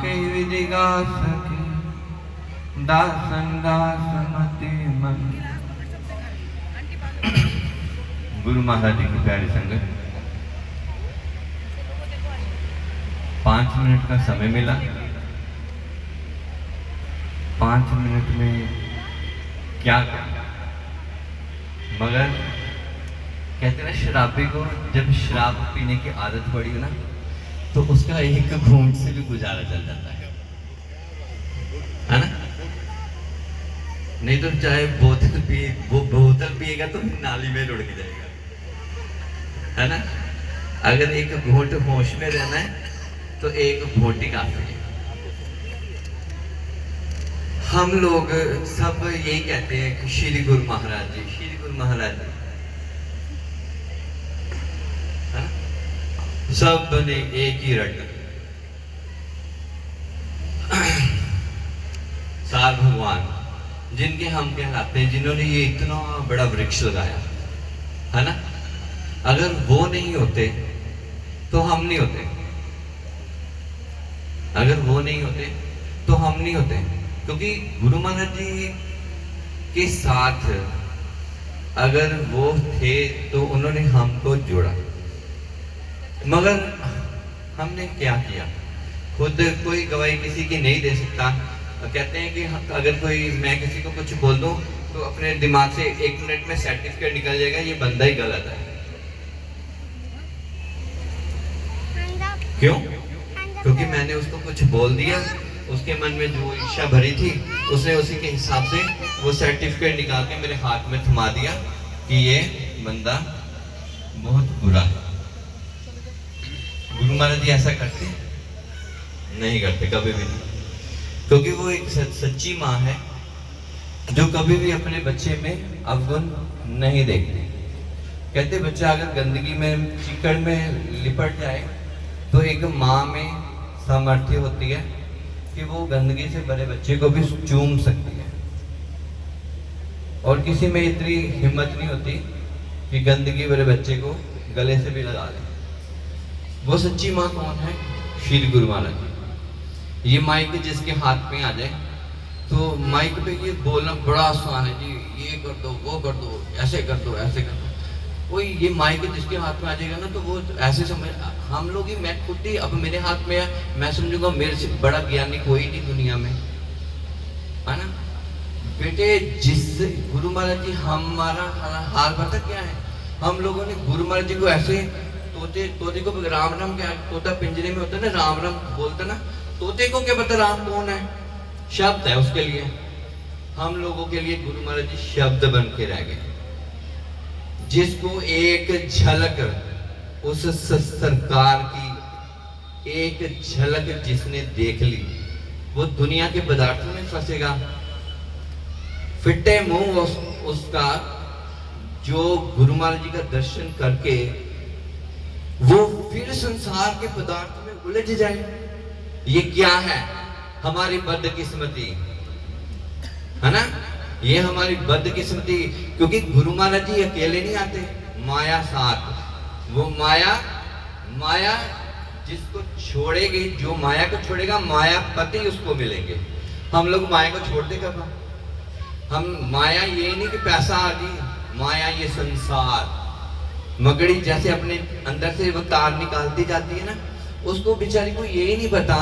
के विधि गा सके दासन दासमति मन। गुरु महाराज जी की प्यारी संगत, 5 मिनट का समय मिला। 5 मिनट में क्या करना, मगर कहते ना शराबी को जब शराब पीने की आदत पड़ी हो ना तो उसका एक घूंट से भी गुजारा चल जाता है ना। नहीं तो चाहे बोतल पिए, वो बोतल पिएगा तो नाली में लुढ़क जाएगा, है ना। अगर एक घूंट होश में रहना है तो एक घूंट ही काफी है। हम लोग सब यही कहते हैं कि श्री गुरु महाराज जी, श्री गुरु महाराज जी, है ना? सब ने एक ही रट, सार भगवान जिनके हम कहलाते हैं, जिन्होंने ये इतना बड़ा वृक्ष लगाया, है ना। अगर वो नहीं होते तो हम नहीं होते, अगर वो नहीं होते तो हम नहीं होते, क्योंकि गुरु महाराज जी के साथ अगर वो थे तो उन्होंने हमको जोड़ा। मगर हमने क्या किया, खुद कोई गवाही किसी की नहीं दे सकता। कहते हैं कि अगर कोई, मैं किसी को कुछ बोल दूं तो अपने दिमाग से 1 मिनट में सर्टिफिकेट निकल जाएगा, ये बंदा ही गलत है। क्यों? क्योंकि मैंने उसको कुछ बोल दिया, उसके मन में जो इच्छा भरी थी उसने उसी के हिसाब से वो सर्टिफिकेट निकाल के मेरे हाथ में थमा दिया कि ये बंदा बहुत बुरा है। गुरु महाराज जी ऐसा करते नहीं करते, कभी भी नहीं, क्योंकि वो एक सच्ची माँ है जो कभी भी अपने बच्चे में अवगुण नहीं देखती। कहते बच्चा अगर गंदगी में, चिकड़ में लिपट जाए तो एक माँ में सामर्थ्य होती है कि वो गंदगी से भरे बच्चे को भी चूम सकती है, और किसी में इतनी हिम्मत नहीं होती कि गंदगी भरे बच्चे को गले से भी लगा ले। वो सच्ची माँ कौन है? श्री गुरु महाराज जी। ये माइक जिसके हाथ में आ जाए तो माइक पे ये बोलना बड़ा आसान है जी, ये कर दो, वो कर दो, ऐसे कर दो, ऐसे कर दो। कोई ये माइक जिसके हाथ में आ जाएगा ना तो वो ऐसे समझ, हम लोग ही, मैं खुद ही अब मेरे हाथ में है, मैं समझूंगा मेरे से बड़ा ज्ञानी कोई नहीं दुनिया में, है ना। बेटे जिस गुरु महाराज जी, हमारा हाल पता क्या है, हम लोगों ने गुरु महाराज जी को ऐसे, तोते को राम राम क्या, तोता पिंजरे में होता है ना, राम राम बोलता ना, तोते को क्या पता राम कौन है, शब्द है उसके लिए। हम लोगों के लिए गुरु महाराज जी शब्द बन के रह गए, जिसको एक झलक उस सरकार की एक झलक जिसने देख ली, वो दुनिया के पदार्थों में फंसेगा। फिटे मुंह उसका जो गुरु महाराज जी का दर्शन करके वो फिर संसार के पदार्थ में उलझ जाए। ये क्या है? हमारी बदकिस्मती, है ना। ये हमारी बदकिस्मती, क्योंकि गुरु महाराज जी अकेले नहीं आते, माया साथ। वो माया जिसको छोड़ेगी, जो माया को छोड़ेगा, माया पति उसको मिलेंगे। हम लोग माया को छोड़ दे कब? हम माया ये नहीं कि पैसा आ गई, माया ये संसार। मकड़ी जैसे अपने अंदर से वो तार निकालती जाती है ना, उसको बेचारी को यही नहीं पता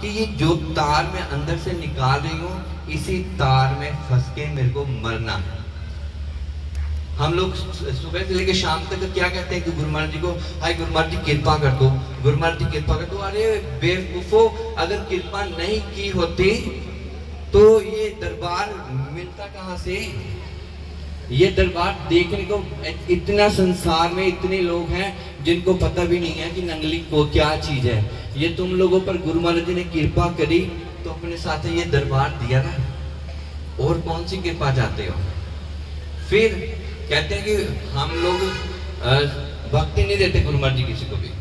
कि ये जो तार मैं अंदर से निकाल रही हूँ, इसी तार में फंस के मेरे को मरना है। हम लोग सुबह से लेकर शाम तक क्या कहते हैं कि गुरु महाराज जी को, हाय गुरु महाराज जी कृपा कर दो, गुरु महाराज जी कृपा कर दो। अरे बेवकूफो, अगर कृपा नहीं की होती तो ये दरबार मिलता कहाँ से? ये दरबार देखने को इतना संसार में इतने लोग हैं जिनको पता भी नहीं है कि नंगली को क्या चीज है। ये तुम लोगों पर गुरु महाराज जी ने कृपा करी तो अपने साथ ये दरबार दिया ना, और कौन सी कृपा चाहते हो? फिर कहते हैं कि हम लोग भक्ति नहीं देते गुरु महाराज जी किसी को भी।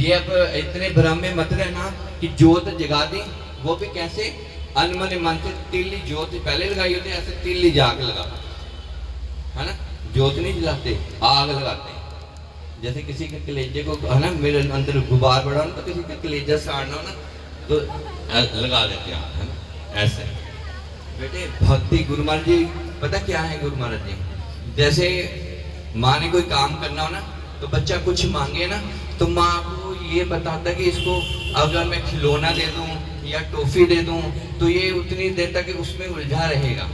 ये अब इतने भ्रम में मत रहना कि जोत जगा दी, वो भी कैसे? अनमने मन से तिल्ली जोत पहले लगाई होती है, ऐसे तिल्ली जाग लगा, है ना। जोत नहीं जलाते, आग लगाते हैं। जैसे किसी के कलेजे को, है ना, मेरे अंदर गुबार बढ़ा ना, तो किसी का कलेजा साड़ना हो ना, तो लगा देते हैं, है ना, ऐसे। बेटे भक्ति, गुरु महाराज जी पता क्या है गुरु महाराज जी, जैसे माँ ने कोई काम करना हो ना, तो बच्चा कुछ मांगे ना, तो माँ को ये बताता है कि इसको अगर मैं खिलौना दे दूं या टॉफी दे दूं तो ये उतनी देर तक उसमें उलझा रहेगा,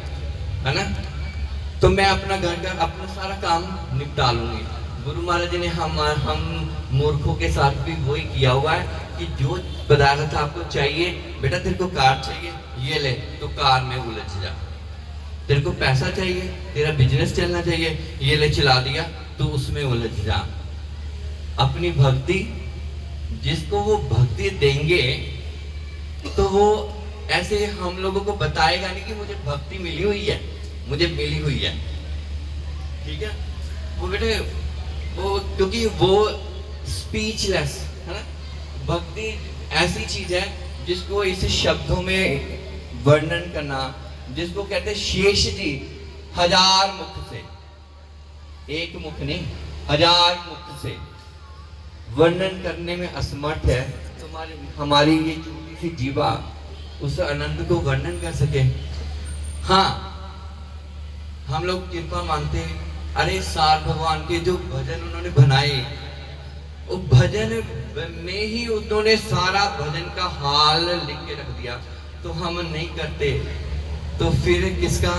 है ना, तो मैं अपना घर का अपना सारा काम निपटा लूंगी। गुरु महाराज जी ने हम मूर्खों के साथ भी वही किया हुआ है कि जो पदार्थ आपको चाहिए, बेटा तेरे को कार चाहिए, ये ले, तो कार में उलझ जा। तेरे को पैसा चाहिए, तेरा बिजनेस चलना चाहिए, ये ले चला दिया, तो उसमें उलझ जा। अपनी भक्ति, जिसको वो भक्ति देंगे तो वो ऐसे हम लोगों को बताएगा नहीं कि मुझे भक्ति मिली हुई है, मुझे मिली हुई है, ठीक है। वो बेटे वो, क्योंकि वो स्पीचलेस है ना, भक्ति ऐसी चीज है जिसको इस शब्दों में वर्णन करना, जिसको कहते हैं शेष जी 1000 मुख से, एक मुख नहीं 1000 मुख से वर्णन करने में असमर्थ है। तुम्हारी हमारी ये छोटी सी जीवा उस आनंद को वर्णन कर सके। हाँ, हम लोग कृपा मानते हैं, अरे सार भगवान के जो भजन उन्होंने बनाए, वो भजन में ही उन्होंने सारा भजन का हाल लिख के रख दिया, तो हम नहीं करते, तो फिर किसका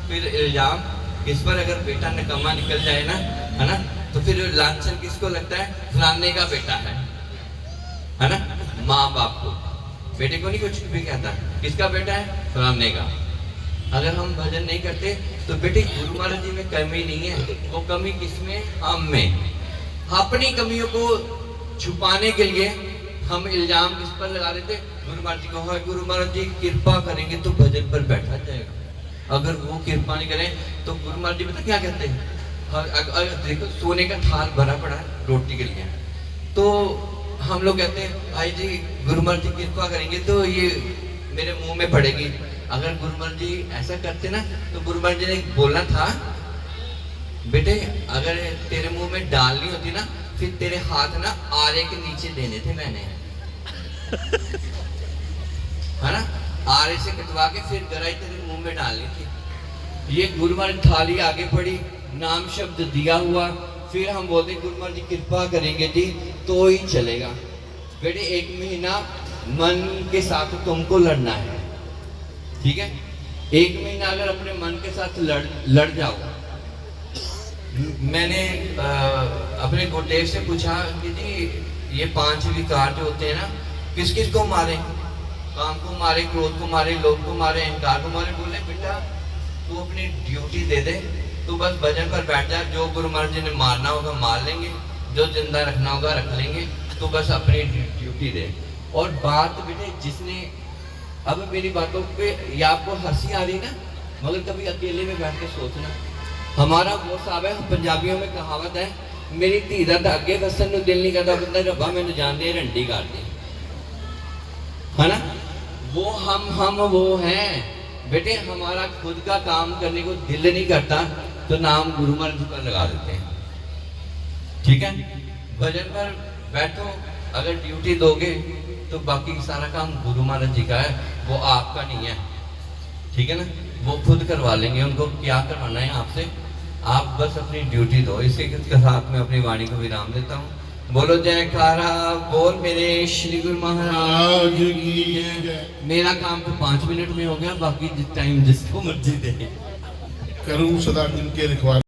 फिर इल्जाम किस पर? अगर बेटा निकम्मा निकल जाए ना, है ना, तो फिर लांछन किसको लगता है? फलाने का बेटा है ना, माँ बाप को, बेटे को नहीं कुछ भी कहता, किसका बेटा है? फलाने का। अगर हम भजन नहीं करते तो बेटे गुरु महाराज जी में कमी नहीं है, वो कमी किसमें? हम में। अपनी कमियों को छुपाने के लिए हम इल्जाम किस पर लगा देते? गुरु महाराज जी को। हाँ, गुरु महाराज जी कृपा करेंगे तो भजन पर बैठा जाएगा, अगर वो कृपा नहीं करें तो गुरु महाराज जी पता क्या कहते हैं? देखो सोने का थाल भरा पड़ा है रोटी के लिए, तो हम लोग कहते हैं भाई जी गुरु महाराज जी कृपा करेंगे तो ये मेरे मुंह में पड़ेगी। अगर गुरु महाराज जी ऐसा करते ना, तो गुरु महाराज जी ने बोलना था, बेटे अगर तेरे मुंह में डालनी होती ना, फिर तेरे हाथ ना आरे के नीचे देने थे मैंने, है ना, आरे से कटवा के फिर गराई तेरे मुंह में डालनी थी। ये गुरु महाराज थाली आगे पड़ी, नाम शब्द दिया हुआ, फिर हम बोलते गुरु महाराज जी कृपा करेंगे जी तो ही चलेगा। बेटे 1 महीना मन के साथ तुमको लड़ना है, ठीक है। 1 महीना अगर अपने मन के साथ लड़ जाओ। मैंने अपने गुरुदेव से पूछा कि जी ये 5 विकार जो होते हैं ना, किस किस को मारे? काम को मारे, क्रोध को मारे, लोभ को मारे, अहंकार को मारे। बोले बेटा तू अपनी ड्यूटी दे दे, तू बस भजन पर बैठ जा, जो गुरु महाराज जी ने मारना होगा मार लेंगे, जो जिंदा रखना होगा रख लेंगे, तो बस अपनी ड्यूटी दे। और बात बेटे जिसने, अब मेरी बातों पे या आपको हंसी आ रही ना, मगर कभी अकेले में बैठ के सोचना। हमारा वो साहब है, पंजाबियों में कहावत है, मेरी धी दा अगे दसन नूं दिल नहीं करता, बंदा रब्बा मैनूं जान दे रंडी कर दे, है ना। वो हम वो हैं बेटे, हमारा खुद का काम करने को दिल नहीं करता तो नाम गुरु महाराज जी पर लगा देते हैं, ठीक है। भजन पर बैठो, अगर ड्यूटी दोगे तो बाकी सारा काम गुरु महाराज जी का है, वो आपका नहीं है, ठीक है ना। वो खुद करवा लेंगे, उनको क्या करवाना है आपसे, आप बस अपनी ड्यूटी दो। इसी के साथ में अपनी वाणी को विराम देता हूँ। बोलो जयकारा बोल मेरे श्री गुरु महाराज की जय। मेरा काम तो 5 मिनट में हो गया, बाकी जिस टाइम जिसको मर्जी दे करूँ सदा इनके रखवाले।